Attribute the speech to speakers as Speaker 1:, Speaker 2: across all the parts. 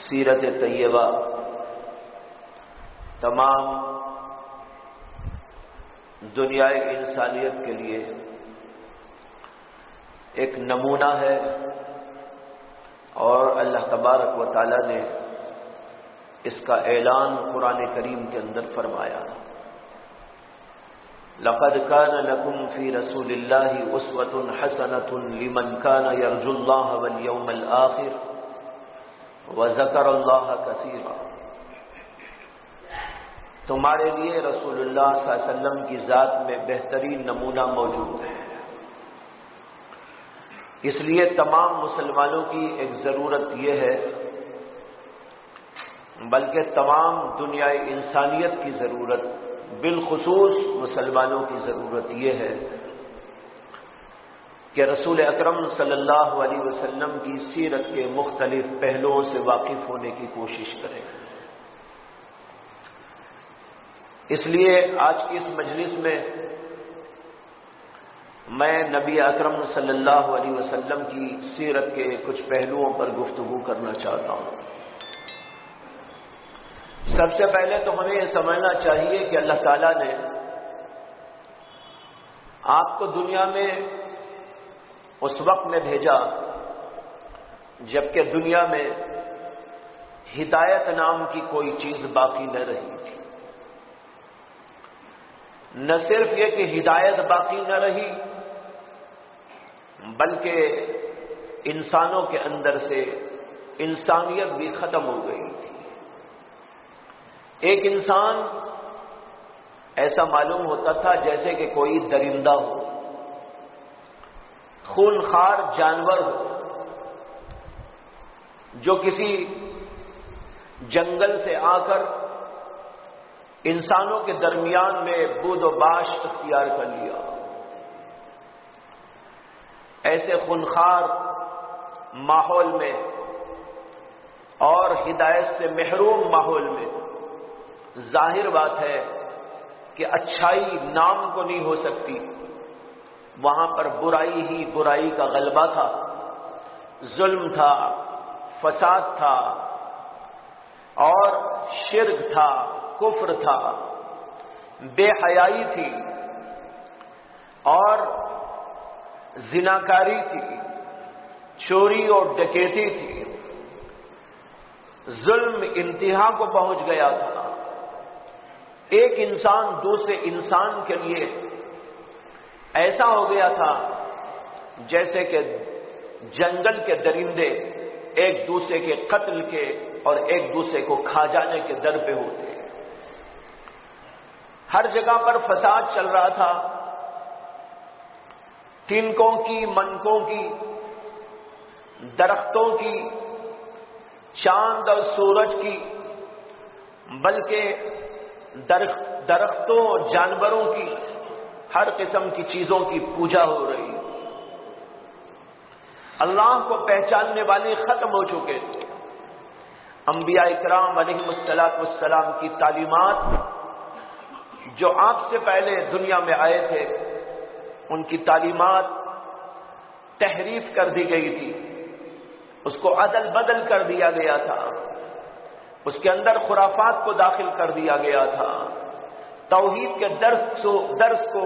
Speaker 1: سیرت طیبہ تمام دنیائے انسانیت کے لیے ایک نمونہ ہے، اور اللہ تبارک و تعالی نے اس کا اعلان قرآن کریم کے اندر فرمایا، لقد كان لكم في رسول الله أسوة حسنة لمن كان يرجو الله واليوم الآخر وذكر الله كثيرا۔ تمہارے لیے رسول اللہ صلی اللہ علیہ وسلم کی ذات میں بہترین نمونہ موجود ہے، اس لیے تمام مسلمانوں کی ایک ضرورت یہ ہے، بلکہ تمام دنیا انسانیت کی ضرورت، بالخصوص مسلمانوں کی ضرورت یہ ہے کہ رسول اکرم صلی اللہ علیہ وسلم کی سیرت کے مختلف پہلوؤں سے واقف ہونے کی کوشش کریں۔ اس لیے آج کی اس مجلس میں میں نبی اکرم صلی اللہ علیہ وسلم کی سیرت کے کچھ پہلوؤں پر گفتگو کرنا چاہتا ہوں۔ سب سے پہلے تو ہمیں یہ سمجھنا چاہیے کہ اللہ تعالیٰ نے آپ کو دنیا میں اس وقت میں بھیجا جبکہ دنیا میں ہدایت نام کی کوئی چیز باقی نہ رہی تھی۔ نہ صرف یہ کہ ہدایت باقی نہ رہی، بلکہ انسانوں کے اندر سے انسانیت بھی ختم ہو گئی تھی۔ ایک انسان ایسا معلوم ہوتا تھا جیسے کہ کوئی درندہ ہو، خونخوار جانور ہو، جو کسی جنگل سے آ کر انسانوں کے درمیان میں بود و باش اختیار کر لیا۔ ایسے خونخوار ماحول میں اور ہدایت سے محروم ماحول میں ظاہر بات ہے کہ اچھائی نام کو نہیں ہو سکتی، وہاں پر برائی ہی برائی کا غلبہ تھا، ظلم تھا، فساد تھا، اور شرک تھا، کفر تھا، بے حیائی تھی، اور زناکاری تھی، چوری اور ڈکیتی تھی، ظلم انتہا کو پہنچ گیا تھا۔ ایک انسان دوسرے انسان کے لیے ایسا ہو گیا تھا جیسے کہ جنگل کے درندے ایک دوسرے کے قتل کے اور ایک دوسرے کو کھا جانے کے در پہ ہوتے۔ ہر جگہ پر فساد چل رہا تھا، تنکوں کی، منکوں کی، درختوں کی، چاند اور سورج کی، بلکہ درختوں اور جانوروں کی، ہر قسم کی چیزوں کی پوجا ہو رہی۔ اللہ کو پہچاننے والے ختم ہو چکے تھے۔ انبیاء اکرام علیہم السلام کی تعلیمات جو آپ سے پہلے دنیا میں آئے تھے، ان کی تعلیمات تحریف کر دی گئی تھی، اس کو عدل بدل کر دیا گیا تھا، اس کے اندر خرافات کو داخل کر دیا گیا تھا، توحید کے درس کو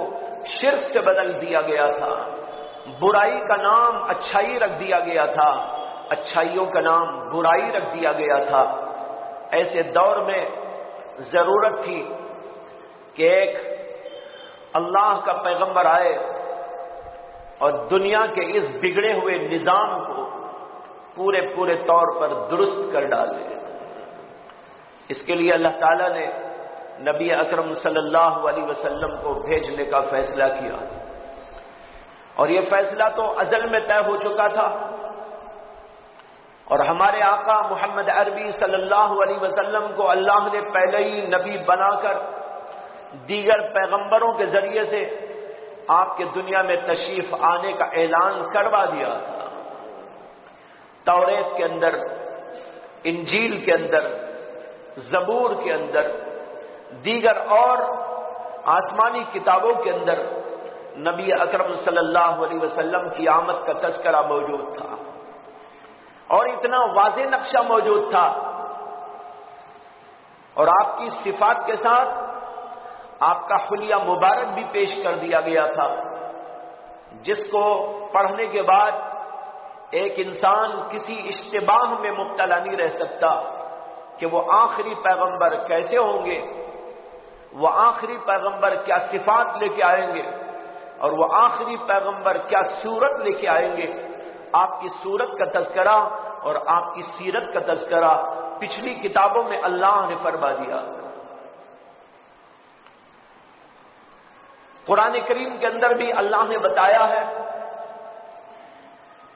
Speaker 1: شرک سے بدل دیا گیا تھا، برائی کا نام اچھائی رکھ دیا گیا تھا، اچھائیوں کا نام برائی رکھ دیا گیا تھا۔ ایسے دور میں ضرورت تھی کہ ایک اللہ کا پیغمبر آئے اور دنیا کے اس بگڑے ہوئے نظام کو پورے طور پر درست کر ڈالے۔ اس کے لیے اللہ تعالیٰ نے نبی اکرم صلی اللہ علیہ وسلم کو بھیجنے کا فیصلہ کیا، اور یہ فیصلہ تو ازل میں طے ہو چکا تھا، اور ہمارے آقا محمد عربی صلی اللہ علیہ وسلم کو اللہ نے پہلے ہی نبی بنا کر دیگر پیغمبروں کے ذریعے سے آپ کے دنیا میں تشریف آنے کا اعلان کروا دیا تھا۔ توریت کے اندر، انجیل کے اندر، زبور کے اندر، دیگر اور آسمانی کتابوں کے اندر نبی اکرم صلی اللہ علیہ وسلم کی آمد کا تذکرہ موجود تھا، اور اتنا واضح نقشہ موجود تھا اور آپ کی صفات کے ساتھ آپ کا حلیہ مبارک بھی پیش کر دیا گیا تھا، جس کو پڑھنے کے بعد ایک انسان کسی اشتباہ میں مبتلا نہیں رہ سکتا کہ وہ آخری پیغمبر کیسے ہوں گے، وہ آخری پیغمبر کیا صفات لے کے آئیں گے، اور وہ آخری پیغمبر کیا صورت لے کے آئیں گے۔ آپ کی صورت کا تذکرہ اور آپ کی سیرت کا تذکرہ پچھلی کتابوں میں اللہ نے فرما دیا۔ قرآن کریم کے اندر بھی اللہ نے بتایا ہے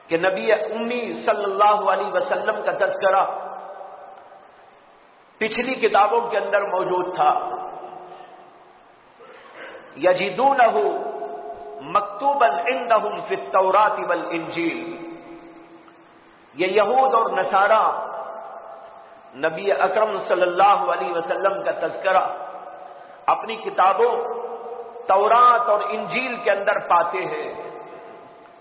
Speaker 1: کہ نبی امی صلی اللہ علیہ وسلم کا تذکرہ پچھلی کتابوں کے اندر موجود تھا۔ یجدونہ مکتوبا عندہم فی التوراۃ والانجیل، یہ یہود اور نصارہ نبی اکرم صلی اللہ علیہ وسلم کا تذکرہ اپنی کتابوں تورات اور انجیل کے اندر پاتے ہیں،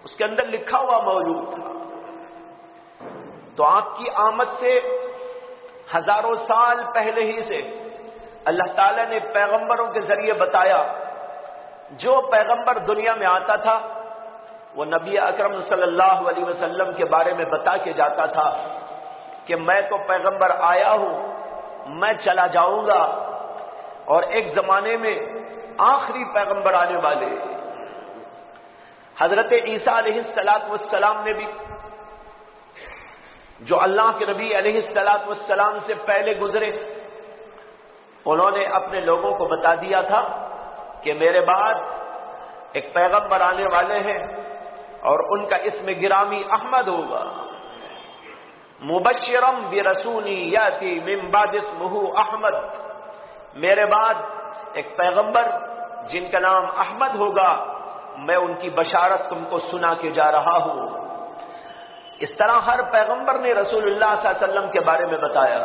Speaker 1: اس کے اندر لکھا ہوا موجود تھا۔ تو آپ کی آمد سے ہزاروں سال پہلے ہی سے اللہ تعالیٰ نے پیغمبروں کے ذریعے بتایا، جو پیغمبر دنیا میں آتا تھا وہ نبی اکرم صلی اللہ علیہ وسلم کے بارے میں بتا کے جاتا تھا کہ میں تو پیغمبر آیا ہوں، میں چلا جاؤں گا، اور ایک زمانے میں آخری پیغمبر آنے والے۔ حضرت عیسیٰ علیہ السلام نے بھی، جو اللہ کے نبی علیہ السلام سے پہلے گزرے، انہوں نے اپنے لوگوں کو بتا دیا تھا کہ میرے بعد ایک پیغمبر آنے والے ہیں اور ان کا اسم گرامی احمد ہوگا، مبشرم برسول یاتی من بعد اسمہ احمد، میرے بعد ایک پیغمبر جن کا نام احمد ہوگا، میں ان کی بشارت تم کو سنا کے جا رہا ہوں۔ اس طرح ہر پیغمبر نے رسول اللہ صلی اللہ علیہ وسلم کے بارے میں بتایا۔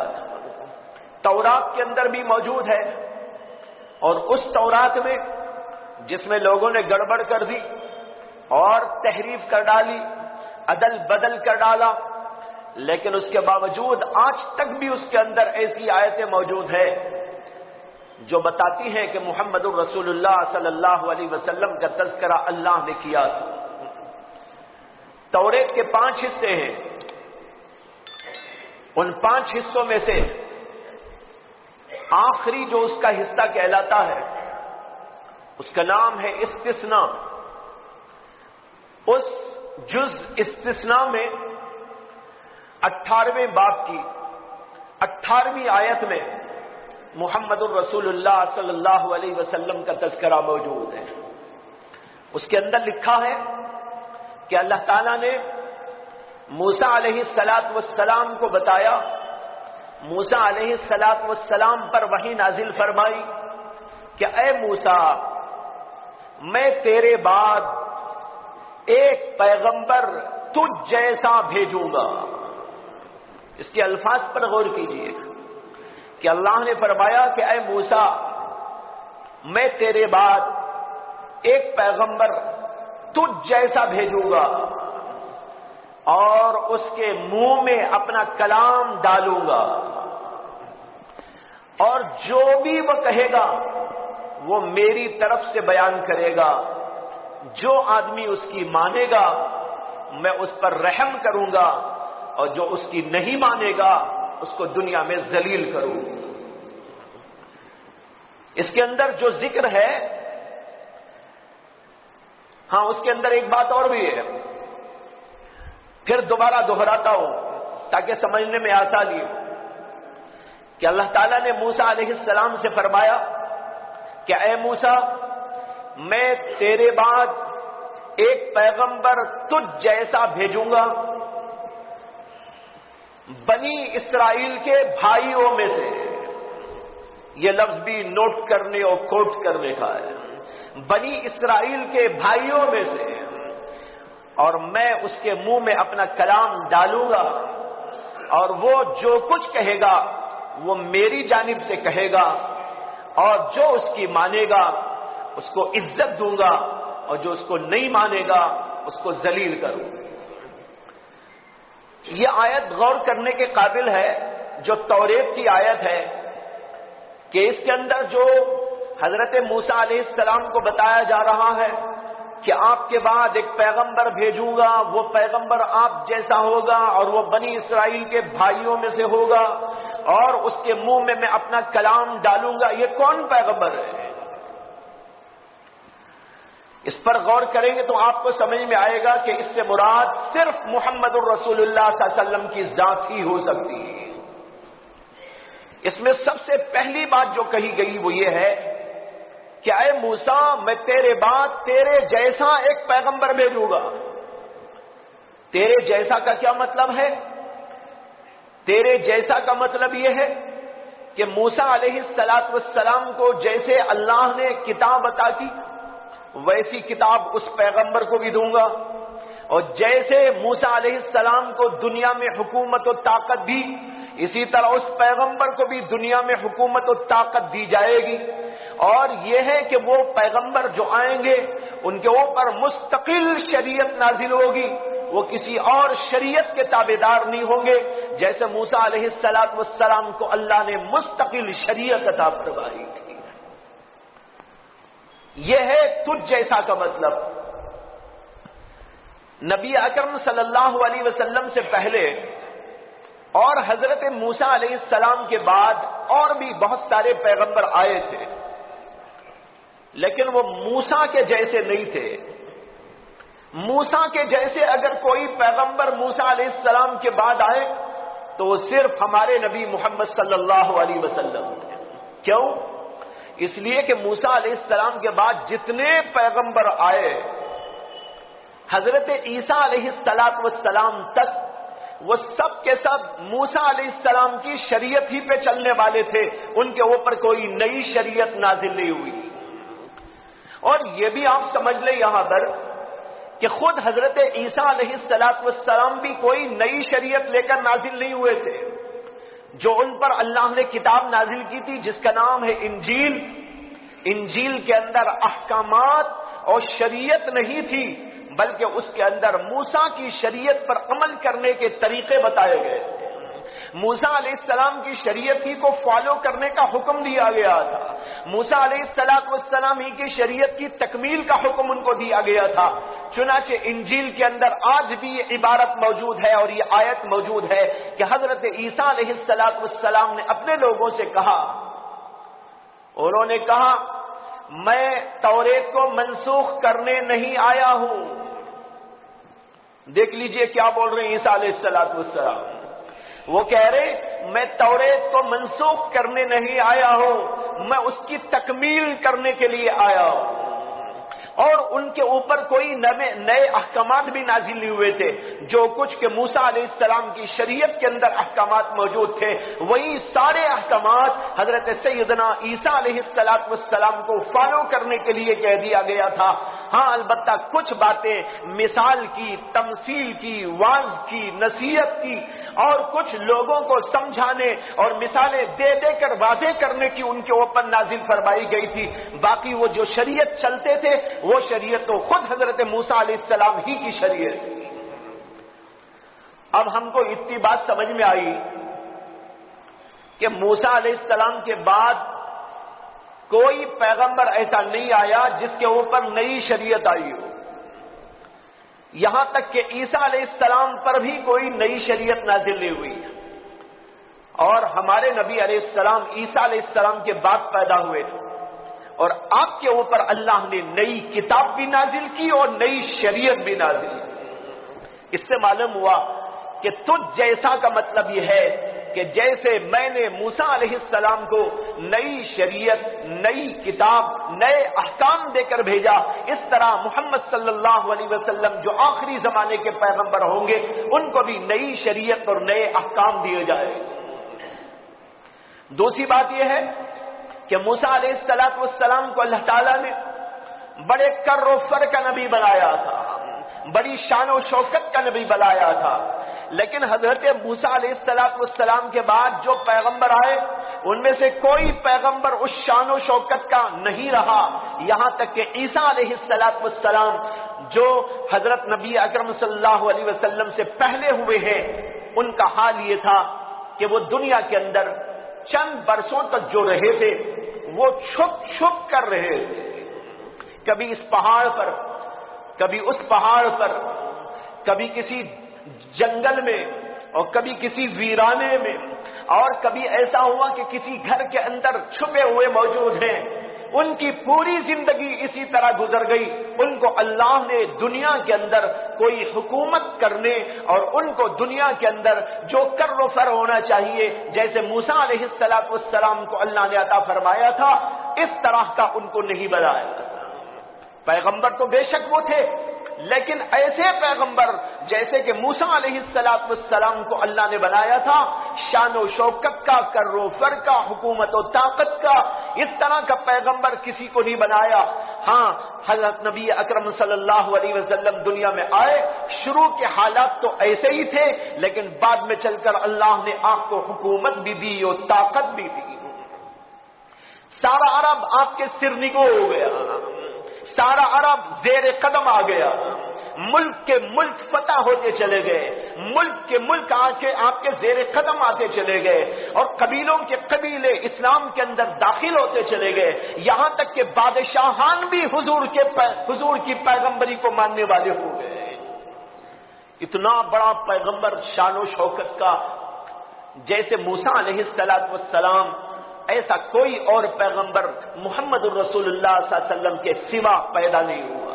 Speaker 1: تورات کے اندر بھی موجود ہے، اور اس تورات میں جس میں لوگوں نے گڑبڑ کر دی اور تحریف کر ڈالی، عدل بدل کر ڈالا، لیکن اس کے باوجود آج تک بھی اس کے اندر ایسی آیتیں موجود ہیں جو بتاتی ہیں کہ محمد الرسول اللہ صلی اللہ علیہ وسلم کا تذکرہ اللہ نے کیا تھا۔ توریت کے 5 حصے ہیں، ان 5 حصوں میں سے آخری جو اس کا حصہ کہلاتا ہے اس کا نام ہے استثناء۔ اس جز استثناء میں 18ویں باب کی 18ویں آیت میں محمد الرسول اللہ صلی اللہ علیہ وسلم کا تذکرہ موجود ہے۔ اس کے اندر لکھا ہے کہ اللہ تعالیٰ نے موسیٰ علیہ السلام کو بتایا، موسیٰ علیہ السلام پر وحی نازل فرمائی کہ اے موسیٰ، میں تیرے بعد ایک پیغمبر تجھ جیسا بھیجوں گا۔ اس کے الفاظ پر غور کیجئے کہ اللہ نے فرمایا کہ اے موسیٰ، میں تیرے بعد ایک پیغمبر تجھ جیسا بھیجوں گا اور اس کے منہ میں اپنا کلام ڈالوں گا، اور جو بھی وہ کہے گا وہ میری طرف سے بیان کرے گا، جو آدمی اس کی مانے گا میں اس پر رحم کروں گا، اور جو اس کی نہیں مانے گا اس کو دنیا میں ذلیل کروں۔ اس کے اندر جو ذکر ہے، ہاں اس کے اندر ایک بات اور بھی ہے، پھر دوبارہ دہراتا ہوں تاکہ سمجھنے میں آسانی ہو، کہ اللہ تعالیٰ نے موسیٰ علیہ السلام سے فرمایا کہ اے موسیٰ، میں تیرے بعد ایک پیغمبر تجھ جیسا بھیجوں گا، بنی اسرائیل کے بھائیوں میں سے۔ یہ لفظ بھی نوٹ کرنے اور کوٹ کرنے کا ہے، بنی اسرائیل کے بھائیوں میں سے، اور میں اس کے منہ میں اپنا کلام ڈالوں گا، اور وہ جو کچھ کہے گا وہ میری جانب سے کہے گا، اور جو اس کی مانے گا اس کو عزت دوں گا، اور جو اس کو نہیں مانے گا اس کو ذلیل کروں۔ یہ آیت غور کرنے کے قابل ہے، جو توریت کی آیت ہے کہ اس کے اندر جو حضرت موسیٰ علیہ السلام کو بتایا جا رہا ہے کہ آپ کے بعد ایک پیغمبر بھیجوں گا، وہ پیغمبر آپ جیسا ہوگا اور وہ بنی اسرائیل کے بھائیوں میں سے ہوگا اور اس کے منہ میں اپنا کلام ڈالوں گا، یہ کون پیغمبر ہے؟ اس پر غور کریں گے تو آپ کو سمجھ میں آئے گا کہ اس سے مراد صرف محمد الرسول اللہ صلی اللہ علیہ وسلم کی ذات ہی ہو سکتی ہے۔ اس میں سب سے پہلی بات جو کہی گئی وہ یہ ہے کہ اے موسیٰ، میں تیرے بعد تیرے جیسا ایک پیغمبر بھیجوں گا۔ تیرے جیسا کا کیا مطلب ہے؟ تیرے جیسا کا مطلب یہ ہے کہ موسیٰ علیہ السلام کو جیسے اللہ نے کتاب عطا کی ویسی کتاب اس پیغمبر کو بھی دوں گا، اور جیسے موسیٰ علیہ السلام کو دنیا میں حکومت و طاقت دی، اسی طرح اس پیغمبر کو بھی دنیا میں حکومت و طاقت دی جائے گی۔ اور یہ ہے کہ وہ پیغمبر جو آئیں گے ان کے اوپر مستقل شریعت نازل ہوگی، وہ کسی اور شریعت کے تابعدار نہیں ہوں گے، جیسے موسیٰ علیہ السلام کو اللہ نے مستقل شریعت عطا فرمائی تھی۔ یہ ہے تجھ جیسا کا مطلب۔ نبی اکرم صلی اللہ علیہ وسلم سے پہلے اور حضرت موسیٰ علیہ السلام کے بعد اور بھی بہت سارے پیغمبر آئے تھے، لیکن وہ موسیٰ کے جیسے نہیں تھے۔ موسیٰ کے جیسے اگر کوئی پیغمبر موسیٰ علیہ السلام کے بعد آئے تو وہ صرف ہمارے نبی محمد صلی اللہ علیہ وسلم تھے۔ کیوں؟ اس لیے کہ موسیٰ علیہ السلام کے بعد جتنے پیغمبر آئے حضرت عیسیٰ علیہ السلام تک وہ سب کے سب موسیٰ علیہ السلام کی شریعت ہی پہ چلنے والے تھے، ان کے اوپر کوئی نئی شریعت نازل نہیں ہوئی۔ اور یہ بھی آپ سمجھ لیں یہاں پر کہ خود حضرت عیسیٰ علیہ السلام بھی کوئی نئی شریعت لے کر نازل نہیں ہوئے تھے۔ جو ان پر اللہ نے کتاب نازل کی تھی جس کا نام ہے انجیل، انجیل کے اندر احکامات اور شریعت نہیں تھی، بلکہ اس کے اندر موسیٰ کی شریعت پر عمل کرنے کے طریقے بتائے گئے تھے۔ موسیٰ علیہ السلام کی شریعت ہی کو فالو کرنے کا حکم دیا گیا تھا، موسیٰ علیہ السلام ہی کی شریعت کی تکمیل کا حکم ان کو دیا گیا تھا۔ چنانچہ انجیل کے اندر آج بھی یہ عبارت موجود ہے اور یہ آیت موجود ہے کہ حضرت عیسیٰ علیہ السلام نے اپنے لوگوں سے کہا، انہوں نے کہا میں توریت کو منسوخ کرنے نہیں آیا ہوں۔ دیکھ لیجئے کیا بول رہے ہیں عیسیٰ علیہ السلام، وہ کہہ رہے میں توریت کو منسوخ کرنے نہیں آیا ہوں، میں اس کی تکمیل کرنے کے لیے آیا ہوں۔ اور ان کے اوپر کوئی نئے احکامات بھی نازل نہیں ہوئے تھے، جو کچھ کہ موسیٰ علیہ السلام کی شریعت کے اندر احکامات موجود تھے وہی سارے احکامات حضرت سیدنا عیسیٰ علیہ السلام کو فالو کرنے کے لیے کہہ دیا گیا تھا۔ ہاں البتہ کچھ باتیں مثال کی، تمثیل کی، واعظ کی، نصیحت کی اور کچھ لوگوں کو سمجھانے اور مثالیں دے دے کر واضح کرنے کی ان کے اوپر نازل فرمائی گئی تھی۔ باقی وہ جو شریعت چلتے تھے وہ شریعت تو خود حضرت موسیٰ علیہ السلام ہی کی شریعت تھی۔ اب ہم کو اتنی بات سمجھ میں آئی کہ موسیٰ علیہ السلام کے بعد کوئی پیغمبر ایسا نہیں آیا جس کے اوپر نئی شریعت آئی ہو، یہاں تک کہ عیسیٰ علیہ السلام پر بھی کوئی نئی شریعت نازل نہیں ہوئی، اور ہمارے نبی علیہ السلام عیسیٰ علیہ السلام کے بعد پیدا ہوئے تھے، اور آپ کے اوپر اللہ نے نئی کتاب بھی نازل کی اور نئی شریعت بھی نازل کی۔ اس سے معلوم ہوا کہ تجھ جیسا کا مطلب یہ ہے کہ جیسے میں نے موسیٰ علیہ السلام کو نئی شریعت، نئی کتاب، نئے احکام دے کر بھیجا، اس طرح محمد صلی اللہ علیہ وسلم جو آخری زمانے کے پیغمبر ہوں گے ان کو بھی نئی شریعت اور نئے احکام دیے جائے۔ دوسری بات یہ ہے کہ موسیٰ علیہ السلام کو اللہ تعالیٰ نے بڑے کر و فر کا نبی بنایا تھا، بڑی شان و شوکت کا نبی بنایا تھا، لیکن حضرت موسیٰ علیہ السلام کے بعد جو پیغمبر آئے ان میں سے کوئی پیغمبر اس شان و شوکت کا نہیں رہا، یہاں تک کہ عیسیٰ علیہ السلام جو حضرت نبی اکرم صلی اللہ علیہ وسلم سے پہلے ہوئے ہیں ان کا حال یہ تھا کہ وہ دنیا کے اندر چند برسوں تک جو رہے تھے وہ چھپ چھپ کر رہے تھے، کبھی اس پہاڑ پر، کبھی اس پہاڑ پر، کبھی کسی جنگل میں اور کبھی کسی ویرانے میں، اور کبھی ایسا ہوا کہ کسی گھر کے اندر چھپے ہوئے موجود ہیں۔ ان کی پوری زندگی اسی طرح گزر گئی۔ ان کو اللہ نے دنیا کے اندر کوئی حکومت کرنے اور ان کو دنیا کے اندر جو کر و فر ہونا چاہیے، جیسے موسیٰ علیہ السلام کو اللہ نے عطا فرمایا تھا، اس طرح کا ان کو نہیں بنایا۔ پیغمبر تو بے شک وہ تھے، لیکن ایسے پیغمبر جیسے کہ موسیٰ علیہ السلام کو اللہ نے بنایا تھا، شان و شوکت کا، کر و فر کا، حکومت و طاقت کا، اس طرح کا پیغمبر کسی کو نہیں بنایا۔ ہاں، حضرت نبی اکرم صلی اللہ علیہ وسلم دنیا میں آئے، شروع کے حالات تو ایسے ہی تھے، لیکن بعد میں چل کر اللہ نے آپ کو حکومت بھی دی اور طاقت بھی دی۔ سارا عرب آپ کے سر نگو ہو گیا، سارا عرب زیر قدم آ گیا، ملک کے ملک فتح ہوتے چلے گئے، ملک کے ملک آپ کے زیر قدم آتے چلے گئے، اور قبیلوں کے قبیلے اسلام کے اندر داخل ہوتے چلے گئے، یہاں تک کہ بادشاہان بھی حضور کی پیغمبری کو ماننے والے ہو گئے۔ اتنا بڑا پیغمبر شان و شوکت کا جیسے موسیٰ علیہ السلام، ایسا کوئی اور پیغمبر محمد الرسول اللہ صلی اللہ علیہ وسلم کے سوا پیدا نہیں ہوا۔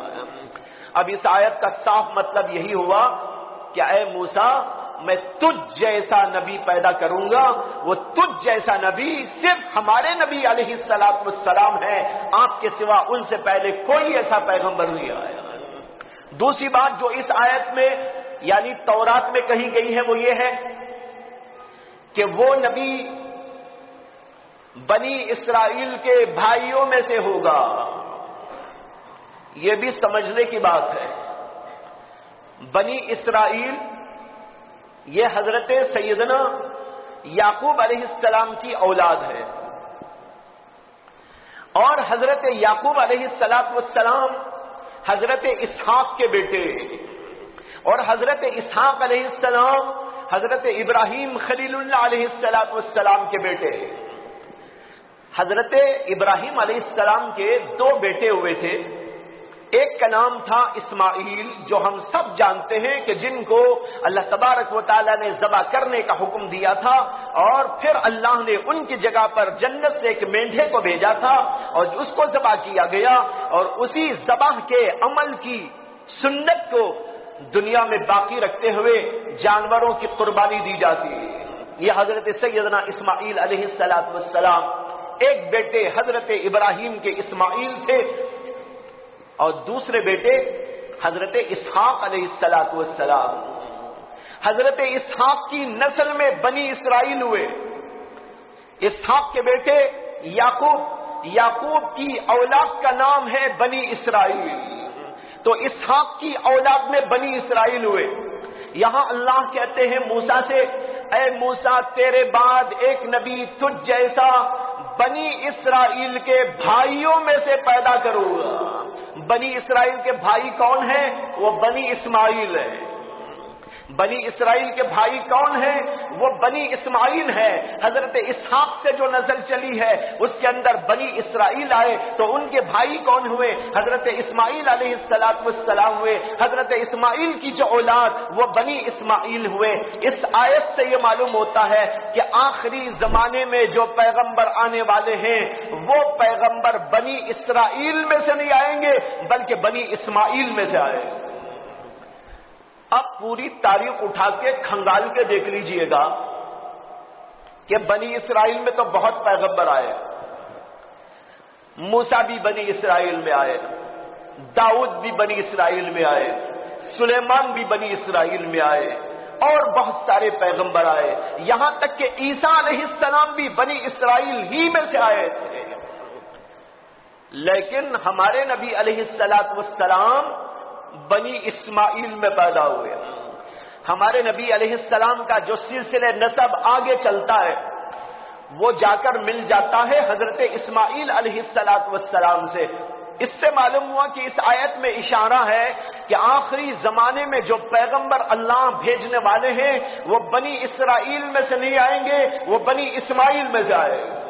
Speaker 1: اب اس آیت کا صاف مطلب یہی ہوا کہ اے موسیٰ، میں تجھ جیسا نبی پیدا کروں گا، وہ تجھ جیسا نبی صرف ہمارے نبی علیہ السلام ہے، آپ کے سوا ان سے پہلے کوئی ایسا پیغمبر نہیں آیا۔ دوسری بات جو اس آیت میں یعنی تورات میں کہی گئی ہے وہ یہ ہے کہ وہ نبی بنی اسرائیل کے بھائیوں میں سے ہوگا۔ یہ بھی سمجھنے کی بات ہے۔ بنی اسرائیل یہ حضرت سیدنا یعقوب علیہ السلام کی اولاد ہے، اور حضرت یعقوب علیہ السلام حضرت اسحاق کے بیٹے، اور حضرت اسحاق علیہ السلام حضرت ابراہیم خلیل اللہ علیہ السلام کے بیٹے۔ حضرت ابراہیم علیہ السلام کے دو بیٹے ہوئے تھے، ایک کا نام تھا اسماعیل، جو ہم سب جانتے ہیں کہ جن کو اللہ تبارک و تعالیٰ نے ذبح کرنے کا حکم دیا تھا، اور پھر اللہ نے ان کی جگہ پر جنت سے ایک مینڈھے کو بھیجا تھا اور اس کو ذبح کیا گیا، اور اسی ذبح کے عمل کی سنت کو دنیا میں باقی رکھتے ہوئے جانوروں کی قربانی دی جاتی ہے۔ یہ حضرت سیدنا اسماعیل علیہ السلام ایک بیٹے حضرت ابراہیم کے اسماعیل تھے، اور دوسرے بیٹے حضرت اسحاق علیہ السلام۔ حضرت اسحاق کی نسل میں بنی اسرائیل ہوئے۔ اسحاق کے بیٹے یعقوب کی اولاد کا نام ہے بنی اسرائیل، تو اسحاق کی اولاد میں بنی اسرائیل ہوئے۔ یہاں اللہ کہتے ہیں موسیٰ سے، اے موسیٰ، تیرے بعد ایک نبی تجھ جیسا بنی اسرائیل کے بھائیوں میں سے پیدا کروں گا۔ بنی اسرائیل کے بھائی کون ہیں؟ وہ بنی اسماعیل ہے۔ بنی اسرائیل کے بھائی کون ہیں؟ وہ بنی اسماعیل ہے۔ حضرت اسحاق سے جو نسل چلی ہے اس کے اندر بنی اسرائیل آئے، تو ان کے بھائی کون ہوئے؟ حضرت اسماعیل علیہ السلام ہوئے۔ حضرت اسماعیل کی جو اولاد وہ بنی اسماعیل ہوئے۔ اس آیت سے یہ معلوم ہوتا ہے کہ آخری زمانے میں جو پیغمبر آنے والے ہیں وہ پیغمبر بنی اسرائیل میں سے نہیں آئیں گے بلکہ بنی اسماعیل میں سے آئے۔ اب پوری تاریخ اٹھا کے کھنگال کے دیکھ لیجئے گا کہ بنی اسرائیل میں تو بہت پیغمبر آئے۔ موسیٰ بھی بنی اسرائیل میں آئے، داؤد بھی بنی اسرائیل میں آئے، سلیمان بھی بنی اسرائیل میں آئے، اور بہت سارے پیغمبر آئے، یہاں تک کہ عیسیٰ علیہ السلام بھی بنی اسرائیل ہی میں سے آئے تھے۔ لیکن ہمارے نبی علیہ السلام بنی اسماعیل میں پیدا ہوئے۔ ہمارے نبی علیہ السلام کا جو سلسلہ نسب آگے چلتا ہے وہ جا کر مل جاتا ہے حضرت اسماعیل علیہ السلام سے۔ اس سے معلوم ہوا کہ اس آیت میں اشارہ ہے کہ آخری زمانے میں جو پیغمبر اللہ بھیجنے والے ہیں وہ بنی اسرائیل میں سے نہیں آئیں گے، وہ بنی اسماعیل میں سے آئیں گے۔